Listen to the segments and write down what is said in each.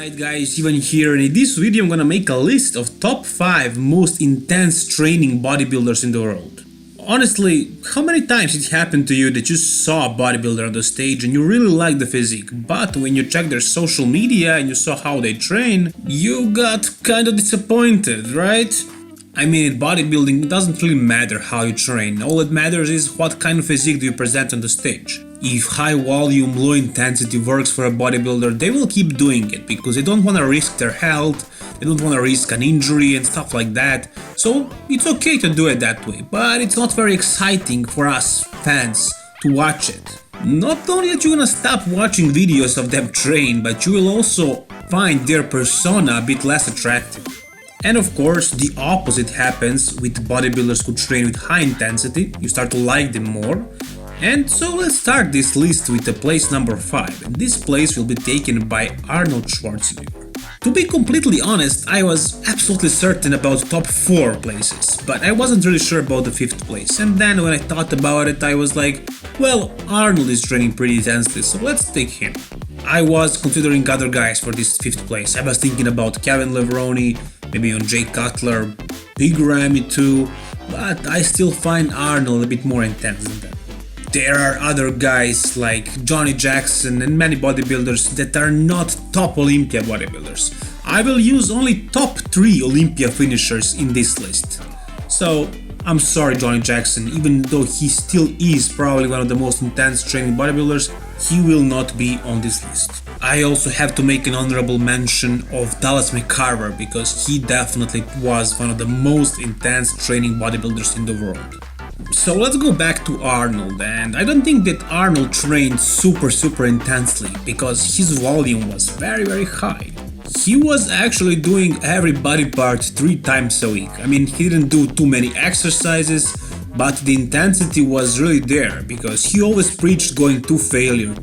Alright guys, even here in this video I'm gonna make a list of top 5 most intense training bodybuilders in the world. Honestly, how many times it happened to you that you saw a bodybuilder on the stage and you really liked the physique, but when you checked their social media and you saw how they train, you got kind of disappointed, right? I mean, in bodybuilding it doesn't really matter how you train, all that matters is what kind of physique do you present on the stage. If high volume, low intensity works for a bodybuilder, they will keep doing it because they don't want to risk their health, they don't want to risk an injury and stuff like that. So it's okay to do it that way, but it's not very exciting for us fans to watch it. Not only that you're gonna stop watching videos of them train, but you will also find their persona a bit less attractive. And of course, the opposite happens with bodybuilders who train with high intensity, you start to like them more. And so let's start this list with the place number 5, and this place will be taken by Arnold Schwarzenegger. To be completely honest, I was absolutely certain about top 4 places, but I wasn't really sure about the 5th place, and then when I thought about it I was like, well, Arnold is training pretty intensely, so let's take him. I was considering other guys for this 5th place. I was thinking about Kevin Levrone, maybe on Jay Cutler, Big Ramy too, but I still find Arnold a bit more intense than that. There are other guys like Johnny Jackson and many bodybuilders that are not top Olympia bodybuilders. I will use only top 3 Olympia finishers in this list. So, I'm sorry Johnny Jackson, even though he still is probably one of the most intense training bodybuilders, he will not be on this list. I also have to make an honorable mention of Dallas McCarver because he definitely was one of the most intense training bodybuilders in the world. So let's go back to Arnold, and I don't think that Arnold trained super intensely because his volume was very high. He was actually doing every body part 3 times a week. I mean, he didn't do too many exercises, but the intensity was really there because he always preached going to failure.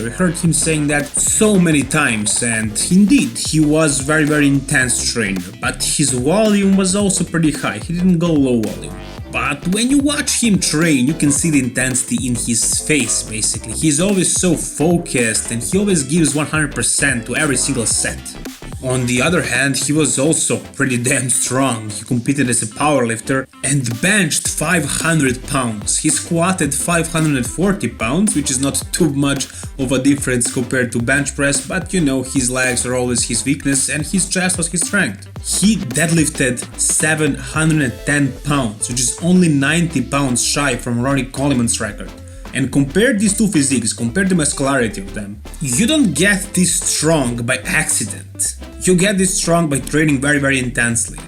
I heard him saying that so many times, and indeed, he was very intense trainer, but his volume was also pretty high, he didn't go low volume. But when you watch him train, you can see the intensity in his face, basically. He's always so focused and he always gives 100% to every single set. On the other hand, he was also pretty damn strong. He competed as a powerlifter and benched 500 pounds. He squatted 540 pounds, which is not too much of a difference compared to bench press, but you know, his legs are always his weakness and his chest was his strength. He deadlifted 710 pounds, which is only 90 pounds shy from Ronnie Coleman's record. And compare these two physiques, compare the muscularity of them. You don't get this strong by accident. You get this strong by training very intensely.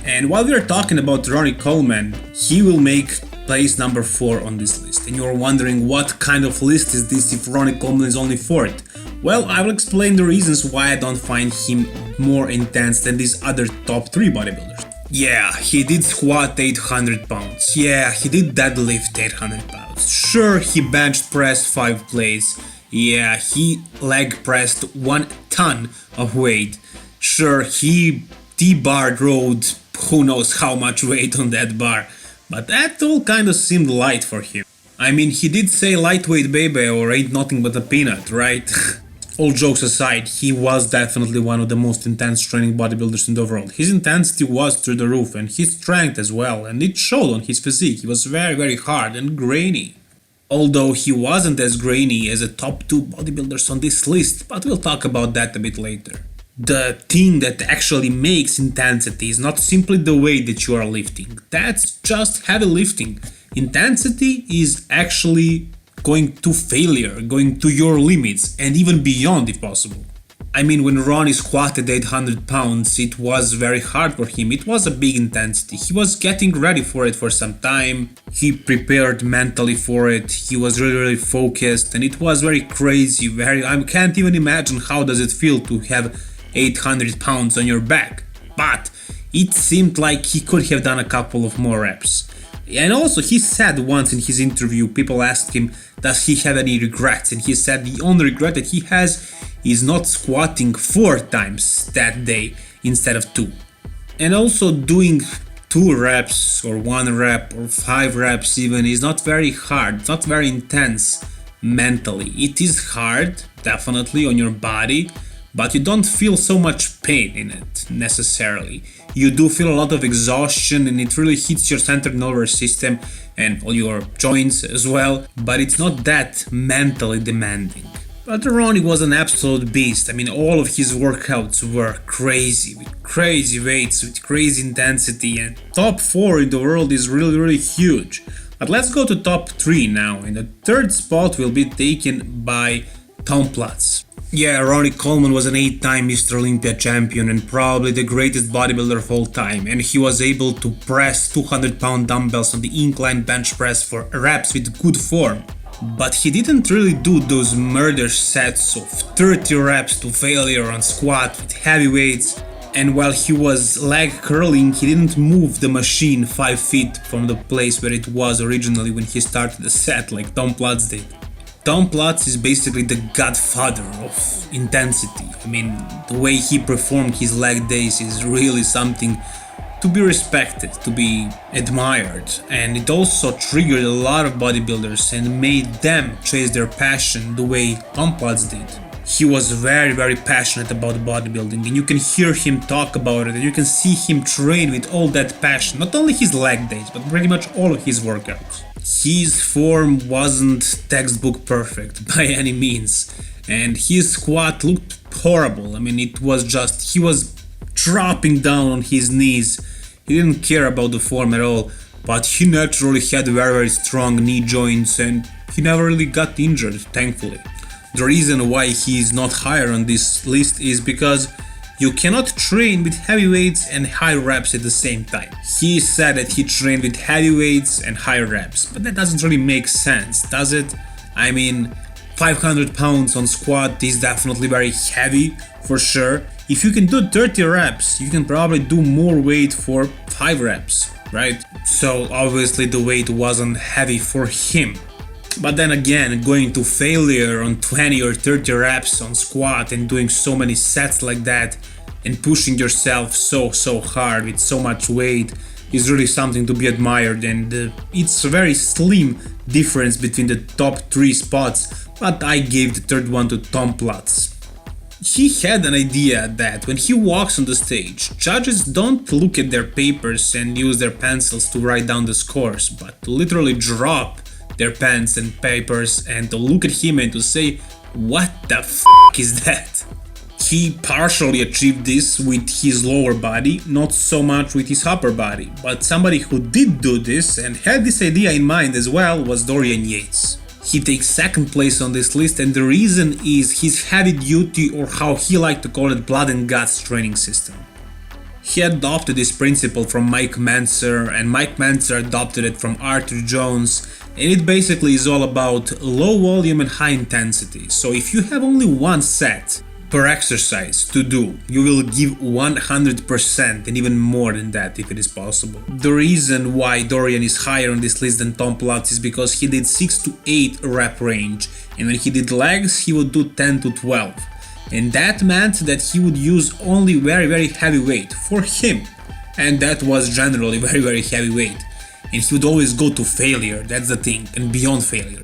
And while we are talking about Ronnie Coleman, he will make place number 4 on this list. And you're wondering what kind of list is this if Ronnie Coleman is only 4th? Well, I will explain the reasons why I don't find him more intense than these other top 3 bodybuilders. Yeah, he did squat 800 pounds. Yeah, he did deadlift 800 pounds. Sure, he bench pressed 5 plates. Yeah, he leg pressed 1 ton of weight. Sure, he T-bar rode who knows how much weight on that bar. But that all kinda seemed light for him. I mean, he did say lightweight baby or ain't nothing but a peanut, right? All jokes aside, he was definitely one of the most intense training bodybuilders in the world. His intensity was through the roof and his strength as well, and it showed on his physique. He was very hard and grainy. Although he wasn't as grainy as the top 2 bodybuilders on this list, but we'll talk about that a bit later. The thing that actually makes intensity is not simply the weight that you are lifting. That's just heavy lifting. Intensity is actually going to failure, going to your limits, and even beyond if possible. I mean, when Ronnie squatted 800 pounds, it was very hard for him, it was a big intensity. He was getting ready for it for some time, he prepared mentally for it, he was really focused, and it was very crazy, I can't even imagine how does it feel to have 800 pounds on your back. But it seemed like he could have done a couple of more reps. And also, he said once in his interview, people asked him, does he have any regrets? And he said the only regret that he has is not squatting 4 times that day instead of 2. And also doing 2 reps or 1 rep or 5 reps even is not very hard, it's not very intense mentally. It is hard, definitely, on your body, but you don't feel so much pain in it necessarily. You do feel a lot of exhaustion, and it really hits your central nervous system and all your joints as well, but it's not that mentally demanding. But Ronnie was an absolute beast. I mean, all of his workouts were crazy, with crazy weights, with crazy intensity, and top 4 in the world is really huge. But let's go to top 3 now, and the third spot will be taken by Tom Platz. Yeah, Robert Goldman was an 8-time Mr. Olympia champion and probably the greatest bodybuilder of all time, and he was able to press 200-pound dumbbells on the incline bench press for reps with good form. But he didn't really do those murder sets of 30 reps to failure on squat with heavy weights, and while he was leg curling, he didn't move the machine 5 feet from the place where it was originally when he started the set like Tom Platz did. Tom Platz is basically the godfather of intensity. I mean, the way he performed his leg days is really something to be respected, to be admired, and it also triggered a lot of bodybuilders and made them chase their passion the way Tom Platz did. He was very passionate about bodybuilding, and you can hear him talk about it, and you can see him train with all that passion, not only his leg days, but pretty much all of his workouts. His form wasn't textbook perfect by any means, and his squat looked horrible. I mean, he was dropping down on his knees. He didn't care about the form at all, but he naturally had very strong knee joints, and he never really got injured, thankfully. The reason why he is not higher on this list is because you cannot train with heavy weights and high reps at the same time. He said that he trained with heavy weights and high reps, but that doesn't really make sense, does it? I mean, 500 pounds on squat is definitely very heavy, for sure. If you can do 30 reps, you can probably do more weight for 5 reps, right? So obviously the weight wasn't heavy for him. But then again, going to failure on 20 or 30 reps on squat and doing so many sets like that and pushing yourself so hard with so much weight is really something to be admired, and it's a very slim difference between the top 3 spots, but I gave the third one to Tom Platz. He had an idea that when he walks on the stage, judges don't look at their papers and use their pencils to write down the scores, but to literally drop their pens and papers and to look at him and to say, what the f*** is that? He partially achieved this with his lower body, not so much with his upper body, but somebody who did do this and had this idea in mind as well was Dorian Yates. He takes second place on this list, and the reason is his heavy duty, or how he liked to call it, blood and guts training system. He adopted this principle from Mike Mentzer, and Mike Mentzer adopted it from Arthur Jones, and it basically is all about low volume and high intensity. So if you have only one set per exercise to do, you will give 100% and even more than that if it is possible. The reason why Dorian is higher on this list than Tom Platz is because he did 6 to 8 rep range, and when he did legs he would do 10 to 12. And that meant that he would use only very heavy weight for him, and that was generally very heavy weight, and he would always go to failure, that's the thing, and beyond failure.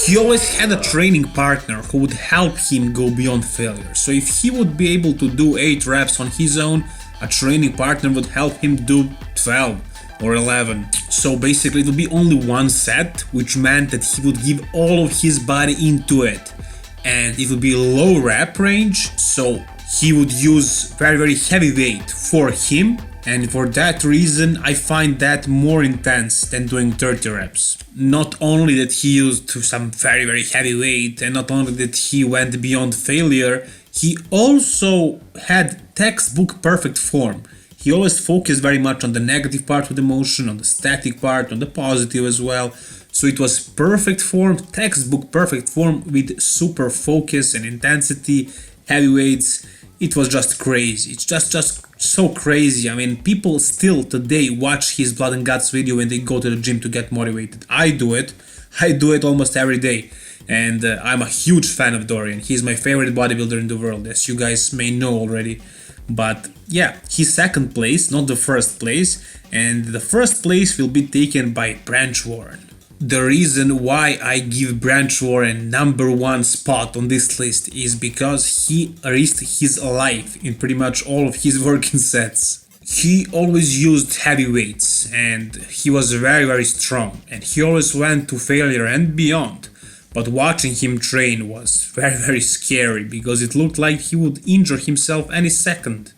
He always had a training partner who would help him go beyond failure, so if he would be able to do 8 reps on his own, a training partner would help him do 12 or 11. So basically it would be only one set, which meant that he would give all of his body into it, and it would be low rep range, so he would use very heavy weight for him, and for that reason I find that more intense than doing 30 reps. Not only that he used some very heavy weight, and not only that he went beyond failure, he also had textbook perfect form. He always focused very much on the negative part of the motion, on the static part, on the positive as well. So it was perfect form, textbook perfect form with super focus and intensity, heavy weights. It was just crazy. It's just so crazy. I mean, people still today watch his blood and guts video when they go to the gym to get motivated. I do it almost every day. And I'm a huge fan of Dorian. He's my favorite bodybuilder in the world, as you guys may know already. But yeah, he's second place, not the first place, and the first place will be taken by Branch Warren. The reason why I give Branch Warren #1 spot on this list is because he risked his life in pretty much all of his working sets. He always used heavy weights and he was very strong, and he always went to failure and beyond. But watching him train was very scary because it looked like he would injure himself any second.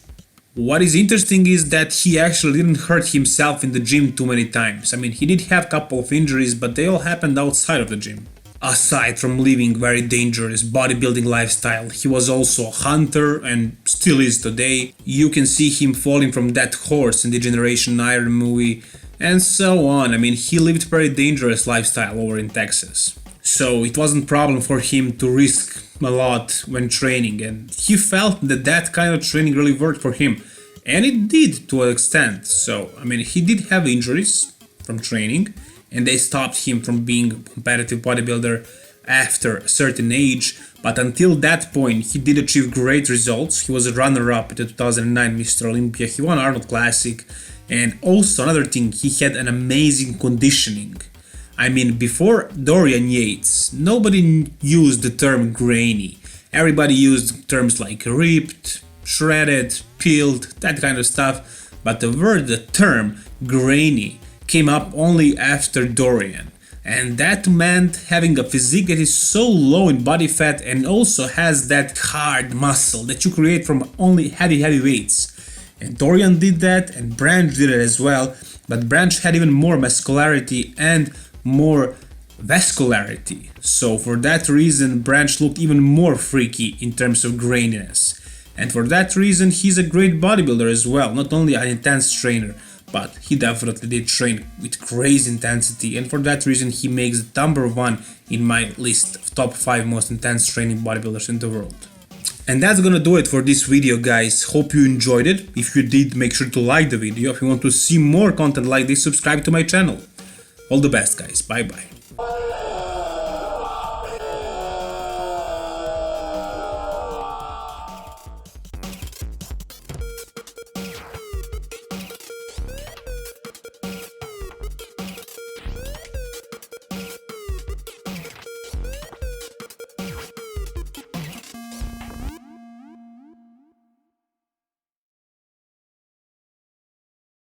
What is interesting is that he actually didn't hurt himself in the gym too many times. I mean, he did have a couple of injuries, but they all happened outside of the gym. Aside from living very dangerous bodybuilding lifestyle, he was also a hunter and still is today. You can see him falling from that horse in the Generation Iron movie and so on. I mean, he lived very dangerous lifestyle over in Texas. So it wasn't a problem for him to risk a lot when training, and he felt that that kind of training really worked for him, and it did to an extent. So I mean, he did have injuries from training, and they stopped him from being a competitive bodybuilder after a certain age, but until that point he did achieve great results. He was a runner-up at the 2009 Mr. Olympia, he won Arnold Classic, and also another thing, he had an amazing conditioning. I mean, before Dorian Yates, nobody used the term grainy. Everybody used terms like ripped, shredded, peeled, that kind of stuff. But the term grainy came up only after Dorian. And that meant having a physique that is so low in body fat and also has that hard muscle that you create from only heavy weights. And Dorian did that, and Branch did it as well. But Branch had even more muscularity and more vascularity, so for that reason Branch looked even more freaky in terms of graininess, and for that reason he's a great bodybuilder as well, not only an intense trainer, but he definitely did train with crazy intensity, and for that reason he makes the #1 in my list of top 5 most intense training bodybuilders in the world. And that's gonna do it for this video, guys. Hope you enjoyed it. If you did, make sure to like the video. If you want to see more content like this, subscribe to my channel. All the best, guys. Bye bye.